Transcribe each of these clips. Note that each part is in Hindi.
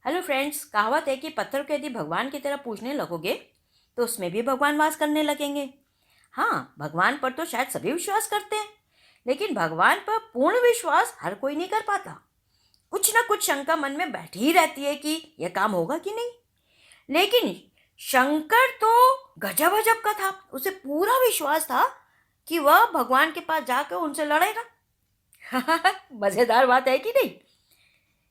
हेलो फ्रेंड्स, कहावत है कि पत्थर को यदि भगवान की तरह पूजने लगोगे तो उसमें भी भगवान वास करने लगेंगे। हाँ, भगवान पर तो शायद सभी विश्वास करते हैं, लेकिन भगवान पर पूर्ण विश्वास हर कोई नहीं कर पाता। कुछ ना कुछ शंका मन में बैठी ही रहती है कि यह काम होगा कि नहीं। लेकिन शंकर तो गजब अजब का था। उसे पूरा विश्वास था कि वह भगवान के पास जाकर उनसे लड़ेगा। मजेदार बात है कि नहीं।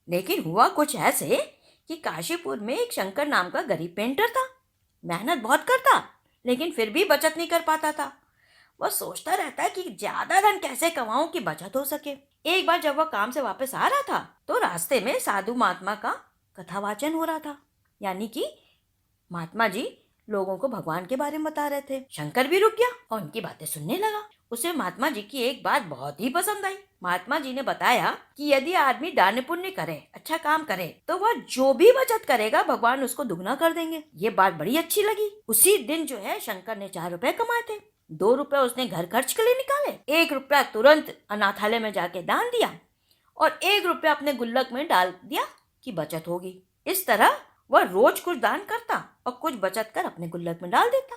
लेकिन हुआ कुछ ऐसे कि काशीपुर में एक शंकर नाम का गरीब पेंटर था। मेहनत बहुत करता, लेकिन फिर भी बचत नहीं कर पाता था। वह सोचता रहता कि ज्यादा धन कैसे कमाऊं कि बचत हो सके। एक बार जब वह काम से वापस आ रहा था तो रास्ते में साधु महात्मा का कथावाचन हो रहा था। यानी कि महात्मा जी लोगों को भगवान के बारे में बता रहे थे। शंकर भी रुक गया और उनकी बातें सुनने लगा। उसे महात्मा जी की एक बात बहुत ही पसंद आई। महात्मा जी ने बताया कि यदि आदमी दान पुण्य करे, अच्छा काम करे, तो वह जो भी बचत करेगा भगवान उसको दुगना कर देंगे। ये बात बड़ी अच्छी लगी। उसी दिन जो है शंकर ने 4 रुपए कमाए थे। 2 रुपए उसने घर खर्च के लिए निकाले, 1 रुपया तुरंत अनाथालय में जाके दान दिया और 1 रुपया अपने गुल्लक में डाल दिया कि बचत होगी। इस तरह वह रोज कुछ दान करता और कुछ बचत कर अपने गुल्लक में डाल देता।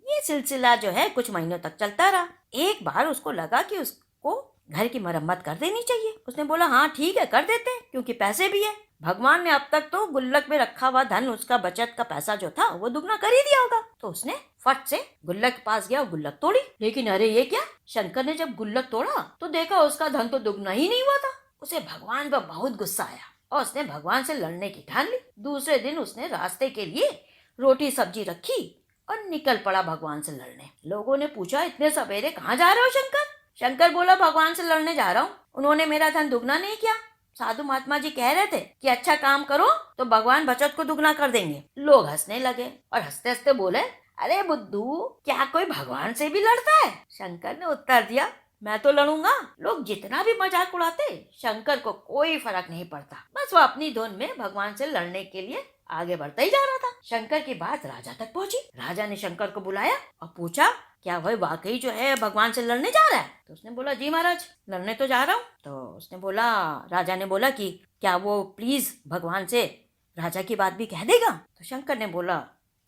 ये सिलसिला जो है कुछ महीनों तक चलता रहा। एक बार उसको लगा कि उसको घर की मरम्मत कर देनी चाहिए। उसने बोला हाँ ठीक है, कर देते हैं, क्योंकि पैसे भी है। भगवान ने अब तक तो गुल्लक में रखा हुआ धन, उसका बचत का पैसा जो था वो दुगना कर ही दिया होगा। तो उसने फट से गुल्लक के पास गया और गुल्लक तोड़ी। लेकिन अरे ये क्या, शंकर ने जब गुल्लक तोड़ा तो देखा उसका धन तो दुगना ही नहीं हुआ था। उसे भगवान पर बहुत गुस्सा आया और उसने भगवान से लड़ने की ठान ली। दूसरे दिन उसने रास्ते के लिए रोटी सब्जी रखी और निकल पड़ा भगवान से लड़ने। लोगों ने पूछा इतने सवेरे कहाँ जा रहे हो शंकर? शंकर बोला भगवान से लड़ने जा रहा हूँ, उन्होंने मेरा धन दुगना नहीं किया। साधु महात्मा जी कह रहे थे कि अच्छा काम करो तो भगवान बचत को दुगना कर देंगे। लोग हंसने लगे और हंसते हंसते बोले अरे बुद्धू, क्या कोई भगवान से भी लड़ता है? शंकर ने उत्तर दिया मैं तो लड़ूंगा। लोग जितना भी मजाक उड़ाते, शंकर को कोई फर्क नहीं पड़ता। बस वो अपनी धुन में भगवान से लड़ने के लिए आगे बढ़ता ही जा रहा था। शंकर की बात राजा तक पहुंची। राजा ने शंकर को बुलाया और पूछा क्या वह वाकई जो है भगवान से लड़ने जा रहा है? तो उसने बोला जी महाराज, लड़ने तो जा रहा हूँ। तो उसने बोला, राजा ने बोला कि क्या वो प्लीज भगवान से राजा की बात भी कह देगा? तो शंकर ने बोला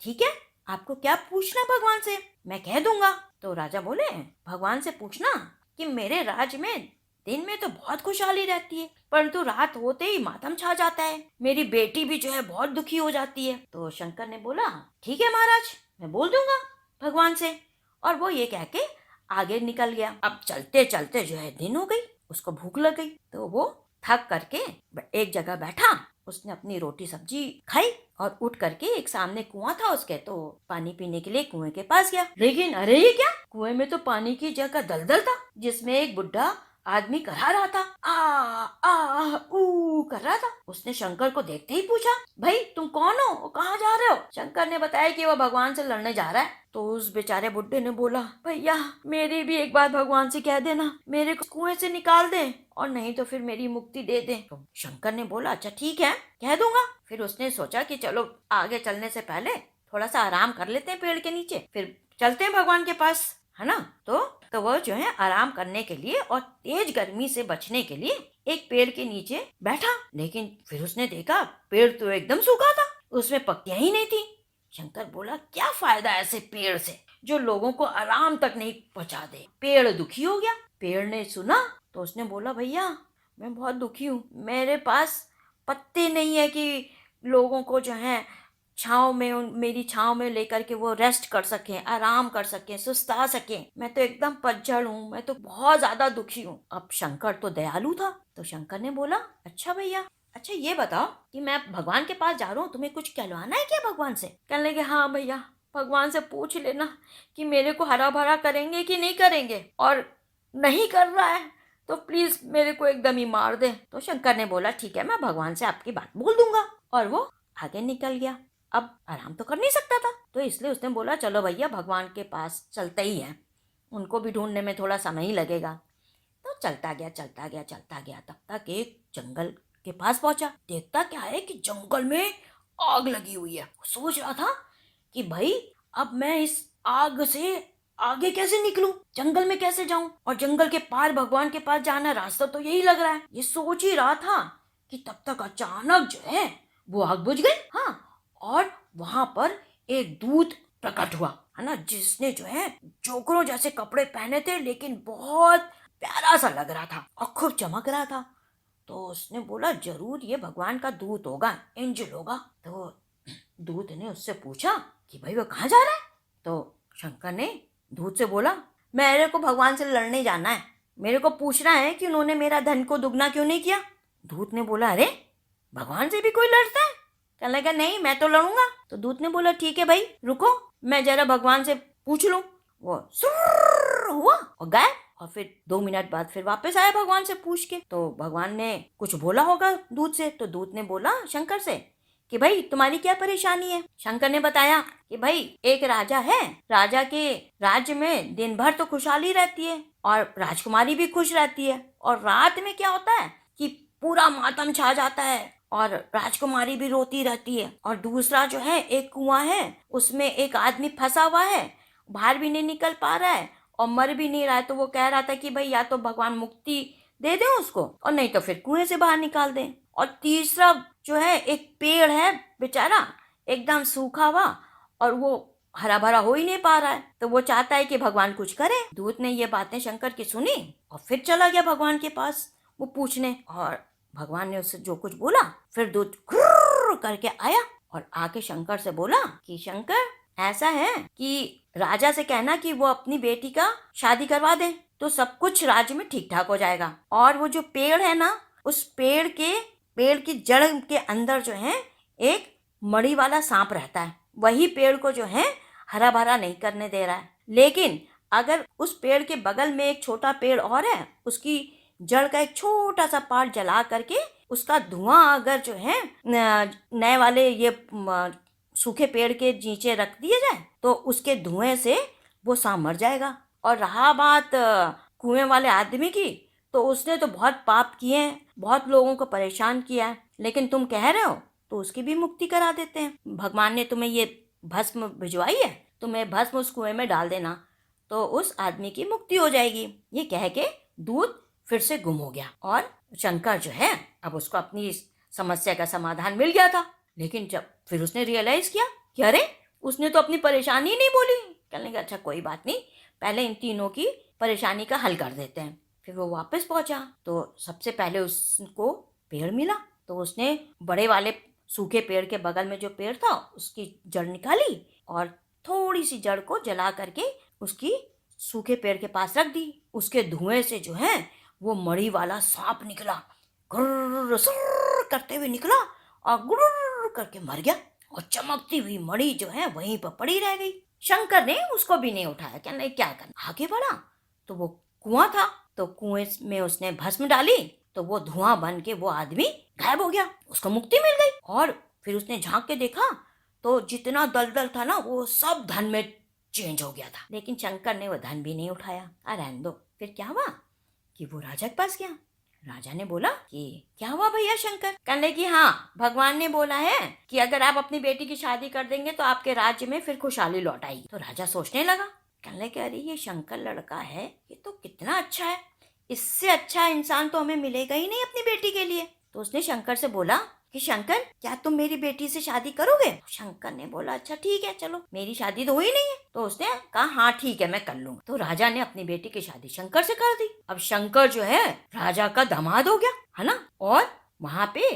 ठीक है, आपको क्या पूछना भगवान से, मैं कह दूंगा। तो राजा बोले भगवान से पूछना कि मेरे राज्य में दिन में तो बहुत खुशहाली रहती है, परंतु रात होते ही मातम छा जाता है। मेरी बेटी भी जो है बहुत दुखी हो जाती है। तो शंकर ने बोला ठीक है महाराज, मैं बोल दूंगा भगवान से। और वो ये कह के आगे निकल गया। अब चलते चलते जो है दिन हो गई, उसको भूख लग गई। तो वो थक करके एक जगह बैठा, उसने अपनी रोटी सब्जी खाई और उठ करके एक सामने कुआं था उसके, तो पानी पीने के लिए कुएं के पास गया। लेकिन अरे ये क्या, कुएं में तो पानी की जगह दलदल था जिसमें एक बुढ़ा आदमी करा रहा था, आ ऊ कर रहा था। उसने शंकर को देखते ही पूछा भाई तुम कौन हो और कहाँ जा रहे हो? शंकर ने बताया कि वह भगवान से लड़ने जा रहा है। तो उस बेचारे बुड्ढे ने बोला भैया मेरी भी एक बार भगवान से कह देना, मेरे को कुएं से निकाल दे और नहीं तो फिर मेरी मुक्ति दे दे। तो शंकर ने बोला अच्छा ठीक है, कह दूंगा। फिर उसने सोचा कि चलो आगे चलने से पहले थोड़ा सा आराम कर लेते हैं पेड़ के नीचे, फिर चलते हैं भगवान के पास, है ना। तो वह जो है आराम करने के लिए और तेज गर्मी से बचने के लिए एक पेड़ के नीचे बैठा। लेकिन फिर उसने देखा पेड़ तो एकदम सूखा था, उसमें पत्तियां ही नहीं थी। शंकर बोला क्या फायदा ऐसे पेड़ से जो लोगों को आराम तक नहीं पहुंचा दे। पेड़ दुखी हो गया। पेड़ ने सुना तो उसने बोला भैया मैं बहुत दुखी हूँ, मेरे पास पत्ते नहीं है कि लोगों को जो है छाँव में, मेरी छाँव में लेकर के वो रेस्ट कर सकें, आराम कर सकें, सुस्ता सकें। मैं तो एकदम पतझड़ हूँ, मैं तो बहुत ज्यादा दुखी हूँ। अब शंकर तो दयालु था, तो शंकर ने बोला अच्छा भैया, अच्छा ये बताओ कि मैं भगवान के पास जा रहा हूँ, तुम्हें कुछ कहलवाना है क्या भगवान से? कहने लगे हाँ भैया, भगवान से पूछ लेना कि मेरे को हरा भरा करेंगे कि नहीं करेंगे, और नहीं कर रहा है तो प्लीज मेरे को एकदम ही मार दे। तो शंकर ने बोला ठीक है, मैं भगवान से आपकी बात बोल दूंगा। और वो आगे निकल गया। अब आराम तो कर नहीं सकता था, तो इसलिए उसने बोला चलो भैया भगवान के पास चलते ही हैं, उनको भी ढूंढने में थोड़ा समय ही लगेगा। तो चलता गया चलता गया चलता गया, तब तक एक जंगल के पास पहुंचा। देखता क्या है कि जंगल में आग लगी हुई है। सोच रहा था कि भाई अब मैं इस आग से आगे कैसे निकलूं, जंगल में कैसे जाऊं, और जंगल के पार भगवान के पास जाना, रास्ता तो यही लग रहा है। ये सोच ही रहा था कि तब तक अचानक जो है वो आग बुझ गई। हाँ, और वहां पर एक दूत प्रकट हुआ, है ना, जिसने जो है जोकरों जैसे कपड़े पहने थे, लेकिन बहुत प्यारा सा लग रहा था और खूब चमक रहा था। तो उसने बोला जरूर ये भगवान का दूत होगा, एंजल होगा। तो दूत ने उससे पूछा कि भाई वो कहाँ जा रहा है। तो शंकर ने दूत से बोला मेरे को भगवान से लड़ने जाना है, मेरे को पूछना है कि उन्होंने मेरा धन को दुगना क्यों नहीं किया। दूत ने बोला अरे भगवान से भी कोई लड़ता है। कहने लगा नहीं मैं तो लड़ूंगा। तो दूत ने बोला ठीक है भाई रुको, मैं जरा भगवान से पूछ लूं। वो सुर्र हुआ और गायब। और फिर 2 मिनट बाद फिर वापस आया भगवान से पूछ के। तो भगवान ने कुछ बोला होगा दूत से। तो दूत ने बोला शंकर से कि भाई तुम्हारी क्या परेशानी है। शंकर ने बताया कि भाई एक राजा है, राजा के राज्य में दिन भर तो खुशहाली रहती है और राजकुमारी भी खुश रहती है, और रात में क्या होता है कि पूरा मातम छा जाता है और राजकुमारी भी रोती रहती है। और दूसरा जो है एक कुआं है, उसमें एक आदमी फंसा हुआ है, बाहर भी नहीं निकल पा रहा है और मर भी नहीं रहा है। तो वो कह रहा था कि भाई या तो भगवान मुक्ति दे दें उसको और नहीं तो फिर कुएं से बाहर निकाल दें। और तीसरा जो है एक पेड़ है बेचारा एकदम सूखा हुआ और वो हरा भरा हो ही नहीं पा रहा है, तो वो चाहता है कि भगवान कुछ करे। दूत ने ये बातें शंकर की सुनी और फिर चला गया भगवान के पास वो पूछने। और भगवान ने उससे जो कुछ बोला, फिर दूत घुर्र करके आया और आके शंकर से बोला कि शंकर ऐसा है कि राजा से कहना कि वो अपनी बेटी का शादी करवा दे तो सब कुछ राज्य में ठीक ठाक हो जाएगा। और वो जो पेड़ है ना, उस पेड़ की जड़ के अंदर जो है एक मणि वाला सांप रहता है, वही पेड़ को जो है हरा भरा नहीं करने दे रहा है। लेकिन अगर उस पेड़ के बगल में एक छोटा पेड़ और है, उसकी जड़ का एक छोटा सा पार्ट जला करके उसका धुआं अगर जो है नए वाले ये सूखे पेड़ के नीचे रख दिया जाए तो उसके धुएं से वो सांप मर जाएगा। और रहा बात कुएं वाले आदमी की, तो उसने तो बहुत पाप किए हैं, बहुत लोगों को परेशान किया है, लेकिन तुम कह रहे हो तो उसकी भी मुक्ति करा देते हैं। भगवान ने तुम्हें ये भस्म भिजवाई है, तुम्हें भस्म उस कुएं में डाल देना तो उस आदमी की मुक्ति हो जाएगी। ये कह के दूत फिर से गुम हो गया और शंकर जो है अब उसको अपनी समस्या का समाधान मिल गया था। लेकिन जब फिर उसने रियलाइज किया कि अरे उसने तो अपनी परेशानी ही नहीं बोली। कहने लगा अच्छा कोई बात नहीं, पहले इन तीनों की परेशानी का हल कर देते हैं। फिर वो वापस पहुंचा तो सबसे पहले उसको पेड़ मिला, तो उसने बड़े वाले सूखे पेड़ के बगल में जो पेड़ था उसकी जड़ निकाली और थोड़ी सी जड़ को जला करके उसकी सूखे पेड़ के पास रख दी। उसके धुएं से जो है वो मणि वाला सांप निकला, गुर्र सुर्र करते हुए निकला और गुर्र करके मर गया और चमकती हुई मणि जो है वहीं पर पड़ी रह गई। शंकर ने उसको भी नहीं उठाया, कहने क्या करना। आगे बढ़ा तो वो कुआं था, तो कुएं में उसने भस्म डाली तो वो धुआं बन के वो आदमी गायब हो गया, उसको मुक्ति मिल गई। और फिर उसने झांक के देखा तो जितना दलदल था ना वो सब धन में चेंज हो गया था। लेकिन शंकर ने वो धन भी नहीं उठाया। रहने दो। फिर क्या हुआ कि वो राजा के पास गया। राजा ने बोला कि क्या हुआ भैया शंकर। कहने कि हाँ भगवान ने बोला है कि अगर आप अपनी बेटी की शादी कर देंगे तो आपके राज्य में फिर खुशहाली लौट आएगी। तो राजा सोचने लगा, कहने कि अरे ये शंकर लड़का है, ये तो कितना अच्छा है, इससे अच्छा इंसान तो हमें मिलेगा ही नहीं अपनी बेटी के लिए। तो उसने शंकर से बोला कि शंकर क्या तुम मेरी बेटी से शादी करोगे। शंकर ने बोला अच्छा ठीक है चलो, मेरी शादी तो हुई नहीं है। तो उसने कहा हाँ ठीक है मैं कर लूंगा। तो राजा ने अपनी बेटी की शादी शंकर से कर दी। अब शंकर जो है राजा का दामाद हो गया, है ना, और वहां पे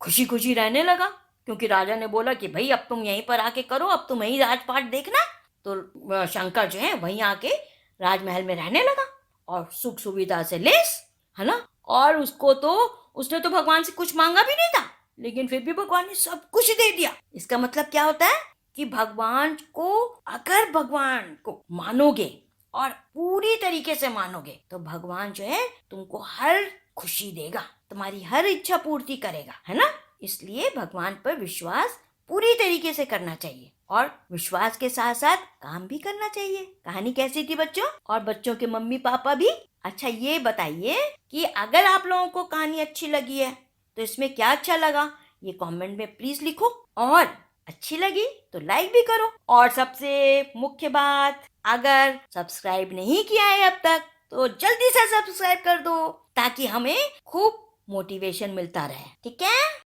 खुशी खुशी रहने लगा क्योंकि राजा ने बोला कि भाई अब तुम यहीं पर आके करो, अब तुम यही राजपाट देखना। तो शंकर जो है वहीं आके राजमहल में रहने लगा और सुख सुविधा से लेस, है ना। और उसने तो भगवान से कुछ मांगा भी नहीं था, लेकिन फिर भी भगवान ने सब कुछ दे दिया। इसका मतलब क्या होता है कि अगर भगवान को मानोगे और पूरी तरीके से मानोगे तो भगवान जो है तुमको हर खुशी देगा, तुम्हारी हर इच्छा पूर्ति करेगा, है ना। इसलिए भगवान पर विश्वास पूरी तरीके से करना चाहिए और विश्वास के साथ साथ काम भी करना चाहिए। कहानी कैसी थी बच्चों, और बच्चों के मम्मी पापा भी। अच्छा ये बताइए कि अगर आप लोगों को कहानी अच्छी लगी है तो इसमें क्या अच्छा लगा ये कमेंट में प्लीज लिखो, और अच्छी लगी तो लाइक भी करो। और सबसे मुख्य बात, अगर सब्सक्राइब नहीं किया है अब तक तो जल्दी से सब्सक्राइब कर दो ताकि हमें खूब मोटिवेशन मिलता रहे, ठीक है।